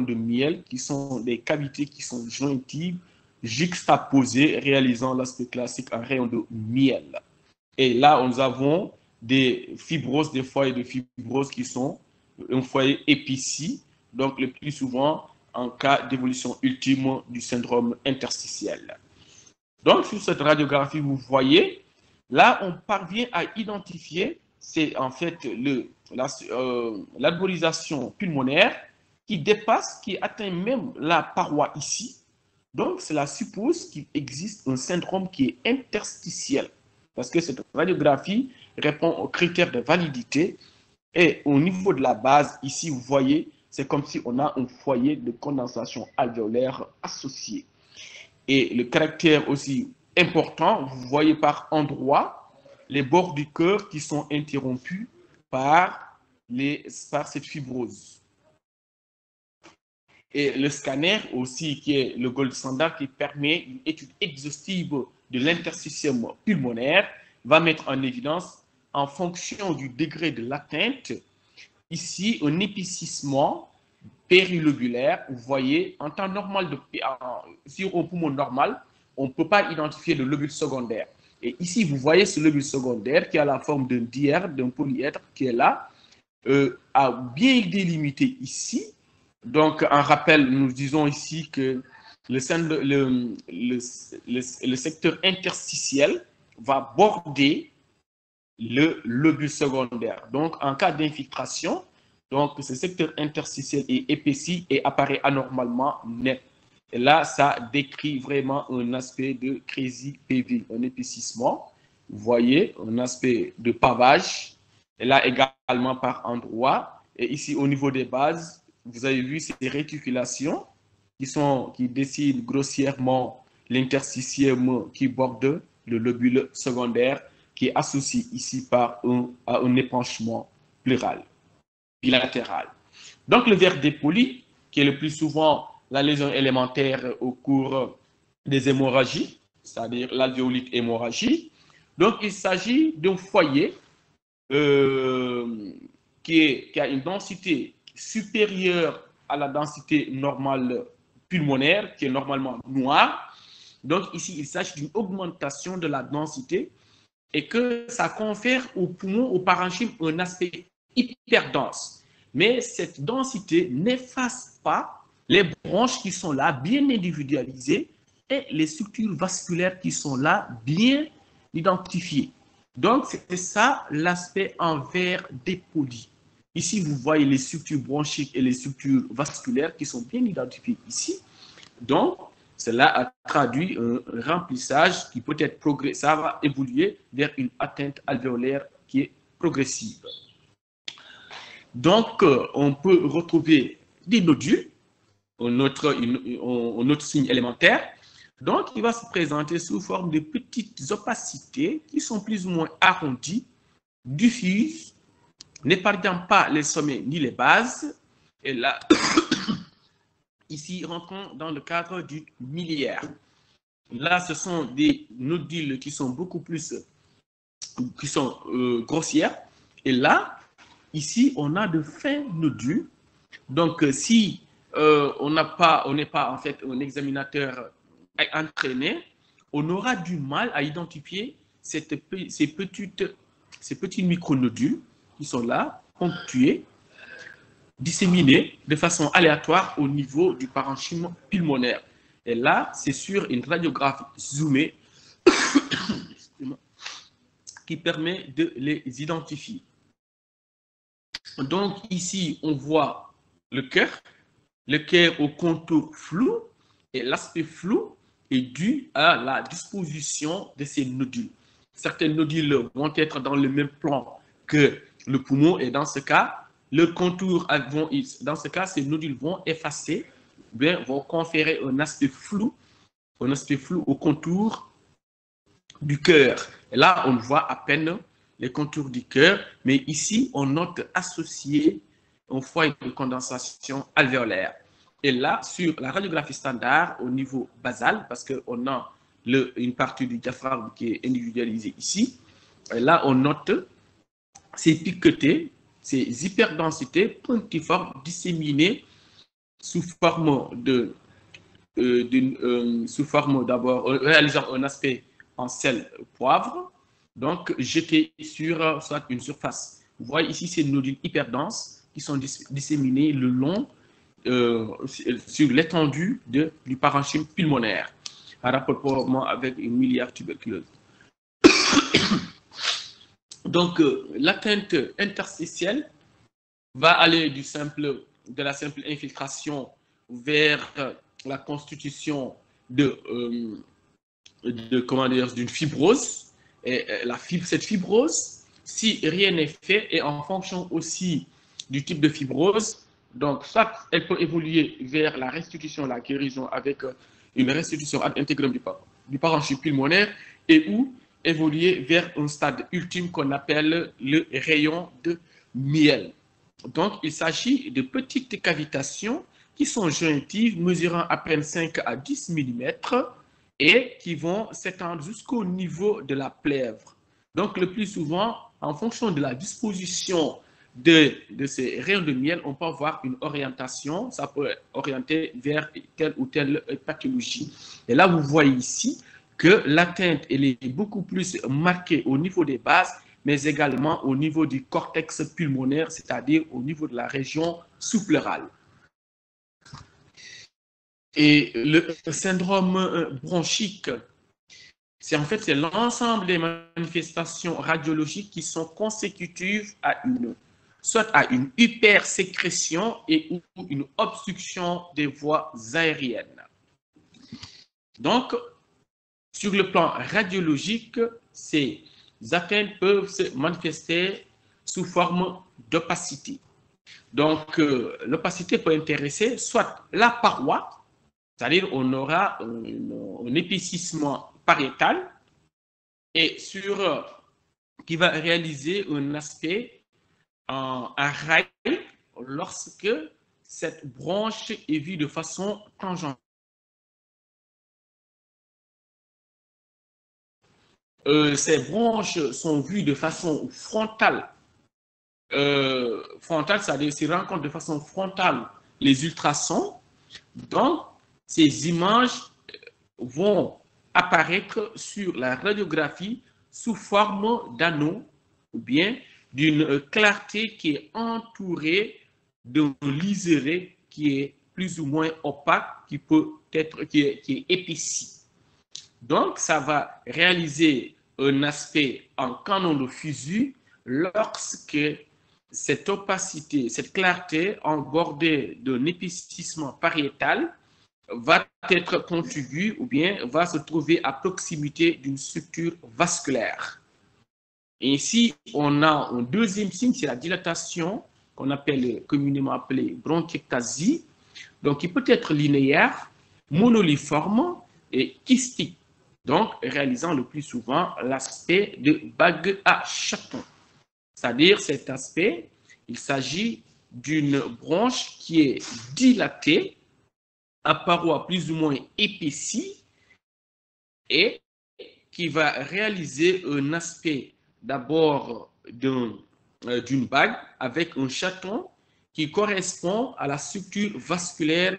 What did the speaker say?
de miel, qui sont des cavités qui sont jointives, juxtaposées, réalisant l'aspect classique en rayon de miel. Et là, nous avons des fibroses, des foyers de fibrose qui sont un foyer épicé, donc le plus souvent en cas d'évolution ultime du syndrome interstitiel. Donc, sur cette radiographie, vous voyez, là, on parvient à identifier, c'est en fait l'alvéolisation pulmonaire qui dépasse, qui atteint même la paroi ici. Donc, cela suppose qu'il existe un syndrome qui est interstitiel, parce que cette radiographie répond aux critères de validité. Et au niveau de la base, ici, vous voyez, c'est comme si on a un foyer de condensation alvéolaire associé. Et le caractère aussi important, vous voyez par endroit les bords du cœur qui sont interrompus par cette fibrose. Et le scanner aussi, qui est le gold standard, qui permet une étude exhaustive de l'interstitium pulmonaire, va mettre en évidence, en fonction du degré de l'atteinte, ici un épicissement périlobulaire. Vous voyez, en temps normal, sur un poumon normal, on ne peut pas identifier de lobule secondaire. Et ici, vous voyez ce lobule secondaire qui a la forme d'un dièdre, d'un polyèdre qui est là, a bien délimité ici. Donc, en rappel, nous disons ici que le secteur interstitiel va border le lobule secondaire. Donc, en cas d'infiltration, donc ce secteur interstitiel est épaissi et apparaît anormalement net. Et là, ça décrit vraiment un aspect de crazy PV, un épaississement. Vous voyez, un aspect de pavage. Et là également par endroit. Et ici, au niveau des bases, vous avez vu ces réticulations qui dessinent grossièrement l'interstitium qui borde le lobule secondaire, qui est associé ici à un épanchement pleural, bilatéral. Donc, le verre dépoli, qui est le plus souvent la lésion élémentaire au cours des hémorragies, c'est-à-dire l'alvéolite hémorragie. Donc, il s'agit d'un foyer qui a une densité supérieure à la densité normale pulmonaire, qui est normalement noire. Donc, ici, il s'agit d'une augmentation de la densité et que ça confère au poumon, au parenchyme, un aspect hyper dense. Mais cette densité n'efface pas les bronches qui sont là, bien individualisées, et les structures vasculaires qui sont là, bien identifiées. Donc, c'est ça l'aspect en verre dépoli. Ici, vous voyez les structures bronchiques et les structures vasculaires qui sont bien identifiées ici. Donc, cela a traduit un remplissage qui peut être progressif, ça va évoluer vers une atteinte alvéolaire qui est progressive. Donc, on peut retrouver des nodules, un autre signe élémentaire. Donc, il va se présenter sous forme de petites opacités qui sont plus ou moins arrondies, diffuses, n'épargnant pas les sommets ni les bases. Et là, ici, rentrons dans le cadre du miliaire. Là, ce sont des nodules qui sont beaucoup plus, grossières. Et là, ici, on a de fins nodules. Donc, si on n'est pas en fait un examinateur entraîné, on aura du mal à identifier ces petits micronodules qui sont là, ponctués, disséminés de façon aléatoire au niveau du parenchyme pulmonaire. Et là, c'est sur une radiographie zoomée qui permet de les identifier. Donc ici, on voit le cœur au contour flou, et l'aspect flou est dû à la disposition de ces nodules. Certains nodules vont être dans le même plan que le poumon, et dans ce cas, le contour dans ce cas, ces nodules vont effacer, vont conférer un aspect flou au contour du cœur. Et là, on voit à peine les contours du cœur, mais ici, on note associé un foyer de condensation alvéolaire. Et là, sur la radiographie standard, au niveau basal, parce qu'on a une partie du diaphragme qui est individualisée ici, et là, on note ces piquetés, ces hyperdensités punctiformes disséminées sous forme d'abord, réalisant un aspect en sel poivre, donc jeté sur soit une surface. Vous voyez ici, ces nodules hyper denses qui sont disséminés le long sur l'étendue du parenchyme pulmonaire, en rapport avec une miliaire tuberculeuse. Donc, l'atteinte interstitielle va aller de la simple infiltration vers la constitution d'une fibrose. Et cette fibrose, si rien n'est fait, et en fonction aussi du type de fibrose, donc soit elle peut évoluer vers la restitution, la guérison avec une restitution ad intégrale du parenchyme pulmonaire, et ou évoluer vers un stade ultime qu'on appelle le rayon de miel. Donc, il s'agit de petites cavitations qui sont jointives, mesurant à peine 5 à 10 mm et qui vont s'étendre jusqu'au niveau de la plèvre. Donc, le plus souvent, en fonction de la disposition de ces rayons de miel, on peut avoir une orientation, ça peut orienter vers telle ou telle pathologie. Et là, vous voyez ici que l'atteinte est beaucoup plus marquée au niveau des bases, mais également au niveau du cortex pulmonaire, c'est-à-dire au niveau de la région sous-pleurale. Et le syndrome bronchique, c'est l'ensemble des manifestations radiologiques qui sont consécutives à soit à une hypersécrétion et ou une obstruction des voies aériennes. Donc, sur le plan radiologique, ces atteintes peuvent se manifester sous forme d'opacité. Donc, l'opacité peut intéresser soit la paroi, c'est-à-dire on aura un épaississement pariétal et qui va réaliser un aspect en rail lorsque cette branche est vue de façon tangente. Ces branches sont vues de façon frontale. Frontale, c'est-à-dire s'ils rencontrent de façon frontale les ultrasons. Donc, ces images vont apparaître sur la radiographie sous forme d'anneaux ou bien d'une clarté qui est entourée d'un liseré qui est plus ou moins opaque, qui est épaissi. Donc, ça va réaliser un aspect en canon de fusil lorsque cette opacité, cette clarté embordée d'un épaississement pariétal va être contiguë ou bien va se trouver à proximité d'une structure vasculaire. Et ici, on a un deuxième signe, c'est la dilatation qu'on appelle communément appelée bronchiectasie, donc qui peut être linéaire, monoliforme et kystique, donc réalisant le plus souvent l'aspect de bague à chaton. C'est-à-dire cet aspect, il s'agit d'une branche qui est dilatée à parois plus ou moins épaissie et qui va réaliser un aspect d'abord d'une bague avec un chaton qui correspond à la structure vasculaire